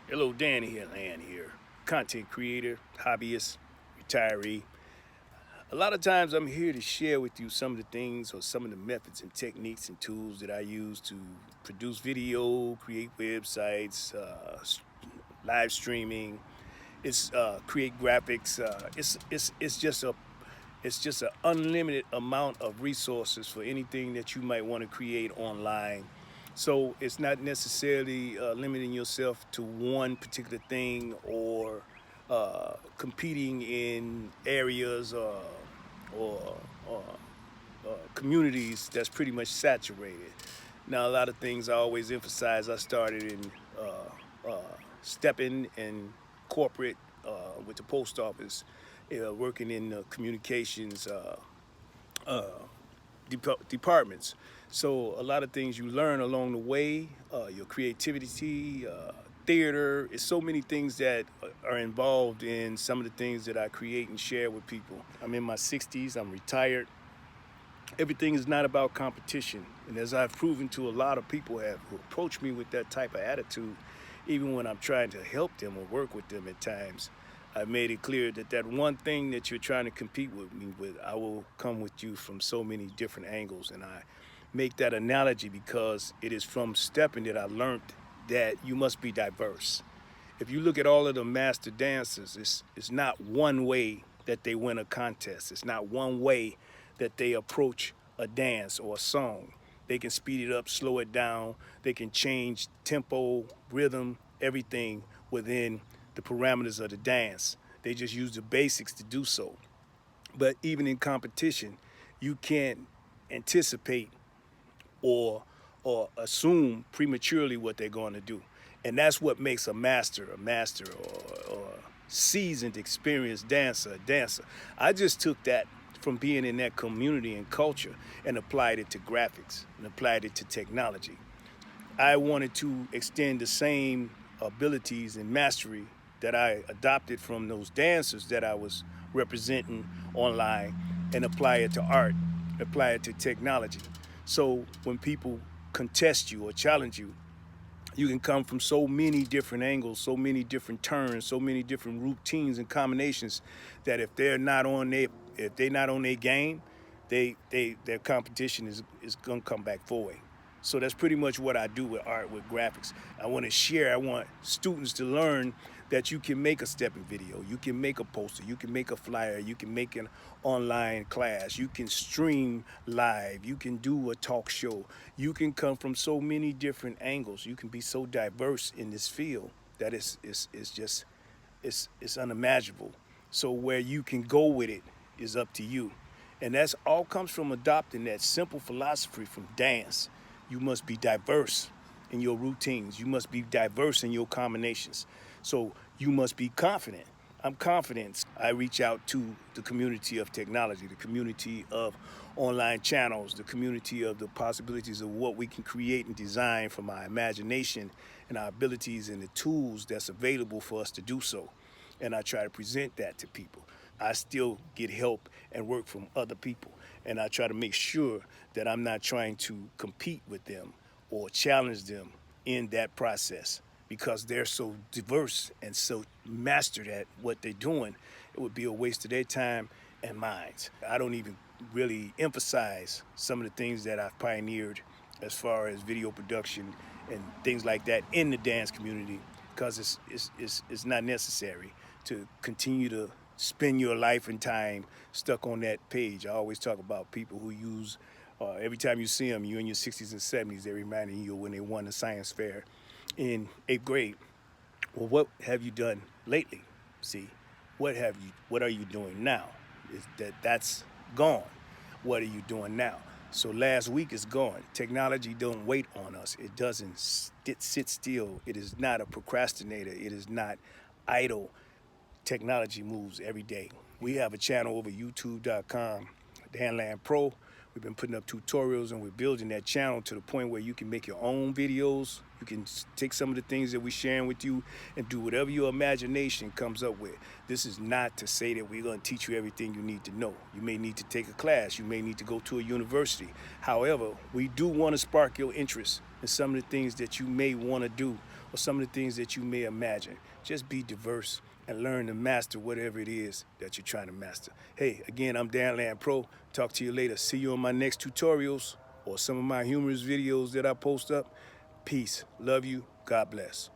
Hello, Danny here, Land here. Content creator, hobbyist, retiree. A lot of times I'm here to share with you some of the things or some of the methods and techniques and tools that I use to produce video, create websites, live streaming. It's create graphics. It's just an unlimited amount of resources for anything that you might want to create online. So it's not necessarily limiting yourself to one particular thing or competing in areas or communities that's pretty much saturated. Now, a lot of things I always emphasize. I started in stepping in corporate with the post office, working in communications departments. So a lot of things you learn along the way, your creativity, theater. It's so many things that are involved in some of the things that I create and share with people. I'm in my 60s. I'm retired. Everything is not about competition. And as I've proven to a lot of people who approach me with that type of attitude, even when I'm trying to help them or work with them at times, I've made it clear that that one thing that you're trying to compete with me with, I will come with you from so many different angles. And I make that analogy because it is from stepping that I learned that you must be diverse. If you look at all of the master dancers, it's not one way that they win a contest. It's not one way that they approach a dance or a song. They can speed it up, slow it down. They can change tempo, rhythm, everything within the parameters of the dance. They just use the basics to do so. But even in competition, you can't anticipate or assume prematurely what they're going to do. And that's what makes a master or seasoned, experienced dancer a dancer. I just took that from being in that community and culture and applied it to graphics and applied it to technology. I wanted to extend the same abilities and mastery that I adopted from those dancers that I was representing online and apply it to art, apply it to technology. So when people contest you or challenge you, you can come from so many different angles, so many different turns, so many different routines and combinations that if they're not on their game, their competition is gonna come back forward. So that's pretty much what I do with art, with graphics. I want to share. I want students to learn that you can make a stepping video, you can make a poster, you can make a flyer, you can make an online class, you can stream live, you can do a talk show. You can come from so many different angles. You can be so diverse in this field that it's just it's unimaginable. So where you can go with it is up to you. And that's all comes from adopting that simple philosophy from dance. You must be diverse in your routines. You must be diverse in your combinations. So you must be confident. I'm confident. I reach out to the community of technology, the community of online channels, the community of the possibilities of what we can create and design from our imagination and our abilities and the tools that's available for us to do so. And I try to present that to people. I still get help and work from other people. And I try to make sure that I'm not trying to compete with them or challenge them in that process because they're so diverse and so mastered at what they're doing. It would be a waste of their time and mine. I don't even really emphasize some of the things that I've pioneered as far as video production and things like that in the dance community because it's not necessary to continue to spend your life and time stuck on that page. I always talk about people who use, every time you see them, you're in your 60s and 70s, they're reminding you when they won the science fair in 8th grade. Well, what have you done lately? See, what are you doing now? That's gone. What are you doing now? So last week is gone. Technology don't wait on us. It doesn't sit still. It is not a procrastinator. It is not idle. Technology moves every day. We have a channel over youtube.com, DanLand Pro. We've been putting up tutorials and we're building that channel to the point where you can make your own videos. You can take some of the things that we're sharing with you and do whatever your imagination comes up with. This is not to say that we're going to teach you everything you need to know. You may need to take a class. You may need to go to a university. However, we do want to spark your interest in some of the things that you may want to do or some of the things that you may imagine. Just be diverse and learn to master whatever it is that you're trying to master. Hey, again, I'm Dan Land Pro. Talk to you later. See you on my next tutorials or some of my humorous videos that I post up. Peace. Love you. God bless.